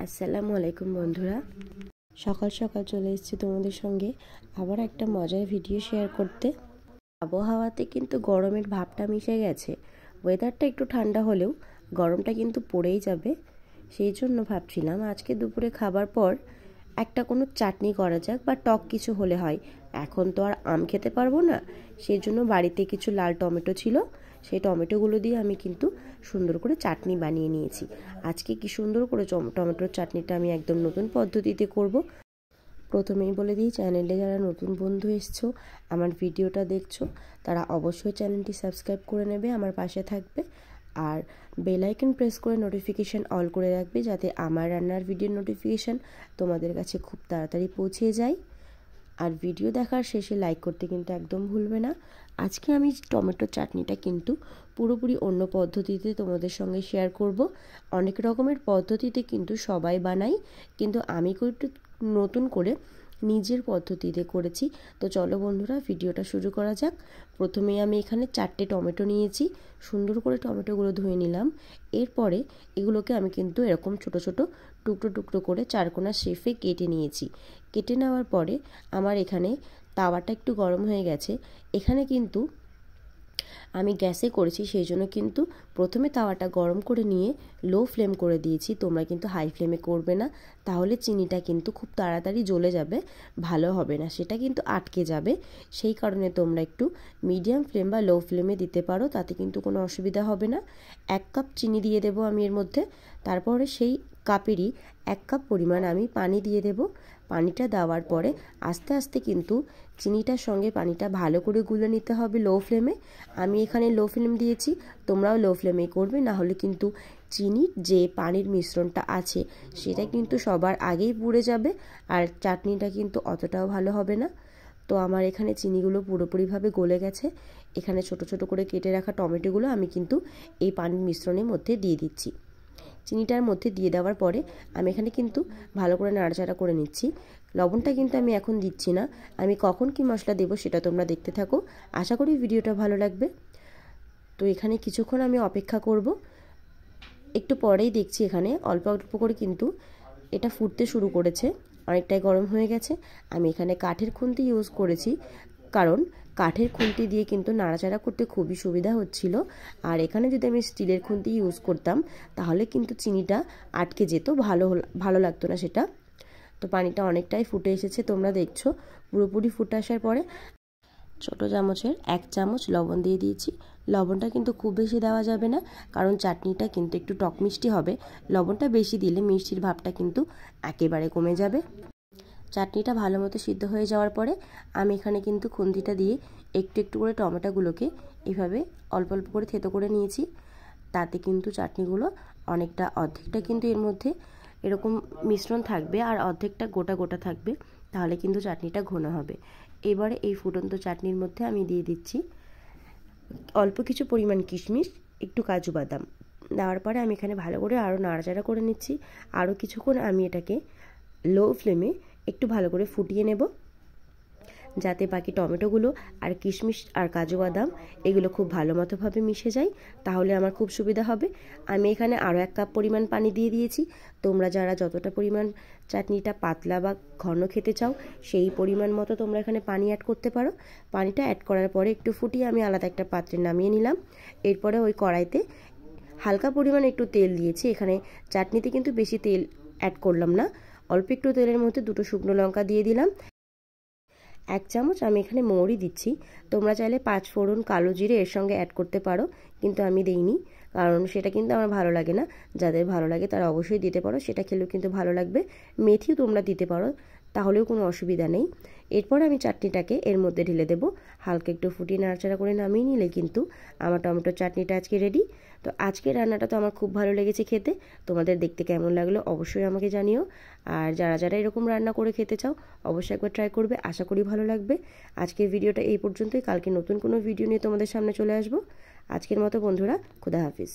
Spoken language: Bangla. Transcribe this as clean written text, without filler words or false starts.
আসসালামু আলাইকুম বন্ধুরা, সকাল সকাল চলে এসেছি তোমাদের সঙ্গে আবার একটা মজার ভিডিও শেয়ার করতে। আবহাওয়াতে কিন্তু গরমের ভাবটা মিশে গেছে। ওয়েদারটা একটু ঠান্ডা হলেও গরমটা কিন্তু পড়েই যাবে। সেই জন্য ভাবছিলাম আজকে দুপুরে খাবার পর একটা কোনো চাটনি করা যাক, বা টক কিছু হলে হয়। এখন তো আর আম খেতে পারবো না, সেই জন্য বাড়িতে কিছু লাল টমেটো ছিল, সেই টমেটোগুলো দিয়ে আমি কিন্তু সুন্দর করে চাটনি বানিয়ে নিয়েছি। আজকে কি সুন্দর করে টমেটোর চাটনিটা আমি একদম নতুন পদ্ধতিতে করব। প্রথমেই বলে দিই, চ্যানেলে যারা নতুন বন্ধু এসছো, আমার ভিডিওটা দেখছো, তারা অবশ্যই চ্যানেলটি সাবস্ক্রাইব করে নেবে, আমার পাশে থাকবে, আর বেল আইকন প্রেস করে নোটিফিকেশান অল করে রাখবে, যাতে আমার রান্নার ভিডিওর নোটিফিকেশান তোমাদের কাছে খুব তাড়াতাড়ি পৌঁছে যায়। আর ভিডিও দেখার শেষে লাইক করতে কিন্তু একদম ভুলবে না। আজকে আমি টমেটোর চাটনিটা কিন্তু পুরোপুরি অন্য পদ্ধতিতে তোমাদের সঙ্গে শেয়ার করব। অনেক রকমের পদ্ধতিতে কিন্তু সবাই বানাই, কিন্তু আমি একটু নতুন করে নিজের পদ্ধতিতে করেছি। তো চলো বন্ধুরা, ভিডিওটা শুরু করা যাক। প্রথমেই আমি এখানে 4টে টমেটো নিয়েছি, সুন্দর করে টমেটোগুলো ধুয়ে নিলাম। এরপরে এগুলোকে আমি কিন্তু এরকম ছোট ছোট টুকরো টুকরো করে চারকোনা শেপে কেটে নিয়েছি। কেটে নেওয়ার পরে আমার এখানে তাওয়াটা একটু গরম হয়ে গেছে। এখানে কিন্তু আমি গ্যাসে করেছি, সেই জন্য কিন্তু প্রথমে তাওয়াটা গরম করে নিয়ে লো ফ্লেম করে দিয়েছি। তোমরা কিন্তু হাই ফ্লেমে করবে না, তাহলে চিনিটা কিন্তু খুব তাড়াতাড়ি জ্বলে যাবে, ভালো হবে না, সেটা কিন্তু আটকে যাবে। সেই কারণে তোমরা একটু মিডিয়াম ফ্লেম বা লো ফ্লেমে দিতে পারো, তাতে কিন্তু কোনো অসুবিধা হবে না। 1 কাপ চিনি দিয়ে দেবো আমি এর মধ্যে। তারপরে সেই কাপেরই 1 কাপ পরিমাণ আমি পানি দিয়ে দেব। পানিটা দেওয়ার পরে আস্তে আস্তে কিন্তু চিনিটার সঙ্গে পানিটা ভালো করে গুলে নিতে হবে লো ফ্লেমে। আমি এখানে লো ফ্লেম দিয়েছি, তোমরাও লো ফ্লেমেই করবে, না হলে কিন্তু চিনির যে পানির মিশ্রণটা আছে সেটা কিন্তু সবার আগেই পুড়ে যাবে, আর চাটনিটা কিন্তু অতটাও ভালো হবে না। তো আমার এখানে চিনিগুলো পুরোপুরিভাবে গলে গেছে। এখানে ছোট ছোট করে কেটে রাখা টমেটোগুলো আমি কিন্তু এই পানির মিশ্রণের মধ্যে দিয়ে দিচ্ছি। চিনিটার মধ্যে দিয়ে দেওয়ার পরে আমি এখানে কিন্তু ভালো করে নাড়াচাড়া করে নিচ্ছি। লবণটা কিন্তু আমি এখন দিচ্ছি না, আমি কখন কি মশলা দেবো সেটা তোমরা দেখতে থাকো। আশা করি ভিডিওটা ভালো লাগবে। তো এখানে কিছুক্ষণ আমি অপেক্ষা করব। একটু পরেই দেখছি এখানে অল্প অল্প করে কিন্তু এটা ফুটতে শুরু করেছে, অনেকটাই গরম হয়ে গেছে। আমি এখানে কাঠের খুন্তি ইউজ করেছি, কারণ কাঠের খুন্তি দিয়ে কিন্তু নাড়াচাড়া করতে খুবই সুবিধা হচ্ছিল। আর এখানে যদি আমি স্টিলের খুন্তি ইউজ করতাম তাহলে কিন্তু চিনিটা আটকে যেত, ভালো লাগতো না সেটা। তো পানিটা অনেকটাই ফুটে এসেছে, তোমরা দেখছো। পুরোপুরি ফুটে আসার পরে ছোটো চামচের 1 চামচ লবণ দিয়ে দিয়েছি। লবণটা কিন্তু খুব বেশি দেওয়া যাবে না, কারণ চাটনিটা কিন্তু একটু টক মিষ্টি হবে। লবণটা বেশি দিলে মিষ্টির ভাবটা কিন্তু একেবারে কমে যাবে। চাটনিটা ভালো মতো সিদ্ধ হয়ে যাওয়ার পরে আমি এখানে কিন্তু খুন্তিটা দিয়ে একটু একটু করে টমেটোগুলোকে এইভাবে অল্প অল্প করে থেতো করে নিয়েছি। তাতে কিন্তু চাটনিগুলো অনেকটা, অর্ধেকটা কিন্তু এর মধ্যে এরকম মিশ্রণ থাকবে আর অর্ধেকটা গোটা গোটা থাকবে, তাহলে কিন্তু চাটনিটা ঘন হবে। এবারে এই ফুটন্ত চাটনির মধ্যে আমি দিয়ে দিচ্ছি অল্প কিছু পরিমাণ কিশমিশ, একটু কাজু বাদাম। দেওয়ার পরে আমি এখানে ভালো করে আরও নাড়াচাড়া করে নিচ্ছি। আরও কিছুক্ষণ আমি এটাকে লো ফ্লেমে একটু ভালো করে ফুটিয়ে নেব, যাতে বাকি টমেটোগুলো আর কিশমিশ আর কাজু বাদাম এগুলো খুব ভালো মতোভাবে মিশে যায়, তাহলে আমার খুব সুবিধা হবে। আমি এখানে আরও 1 কাপ পরিমাণ পানি দিয়ে দিয়েছি। তোমরা যারা যতটা পরিমাণ চাটনিটা পাতলা বা ঘন খেতে চাও সেই পরিমাণ মতো তোমরা এখানে পানি অ্যাড করতে পারো। পানিটা অ্যাড করার পরে একটু ফুটিয়ে আমি আলাদা একটা পাত্রে নামিয়ে নিলাম। এরপরে ওই কড়াইতে হালকা পরিমাণে একটু তেল দিয়েছি। এখানে চাটনিতে কিন্তু বেশি তেল অ্যাড করলাম না, অল্প একটু তেলের মধ্যে 2টো শুকনো লঙ্কা দিয়ে দিলাম। 1 চামচ আমি এখানে মৌরি দিচ্ছি। তোমরা চাইলে 5 ফোড়ন, কালো জিরে এর সঙ্গে অ্যাড করতে পারো, কিন্তু আমি দেইনি, কারণ সেটা কিন্তু আমার ভালো লাগে না। যাদের ভালো লাগে তারা অবশ্যই দিতে পারো, সেটা খেলেও কিন্তু ভালো লাগবে। মেথিও তোমরা দিতে পারো, তাহলেও কোনো অসুবিধা নেই। এরপর আমি চাটনিটাকে এর মধ্যে ঢেলে দেবো। হালকা একটু ফুটিয়ে নাড়াচাড়া করে নামিয়ে নিলে কিন্তু আমার টমেটোর চাটনিটা আজকে রেডি। তো আজকের রান্নাটা তো আমার খুব ভালো লেগেছে খেতে। তোমাদের দেখতে কেমন লাগলো অবশ্যই আমাকে জানিও। আর যারা যারা এরকম রান্না করে খেতে চাও অবশ্যই একবার ট্রাই করবে, আশা করি ভালো লাগবে। আজকের ভিডিওটা এই পর্যন্তই, কালকে নতুন কোনো ভিডিও নিয়ে তোমাদের সামনে চলে আসবো। আজকের মতো বন্ধুরা, খুদা হাফিজ।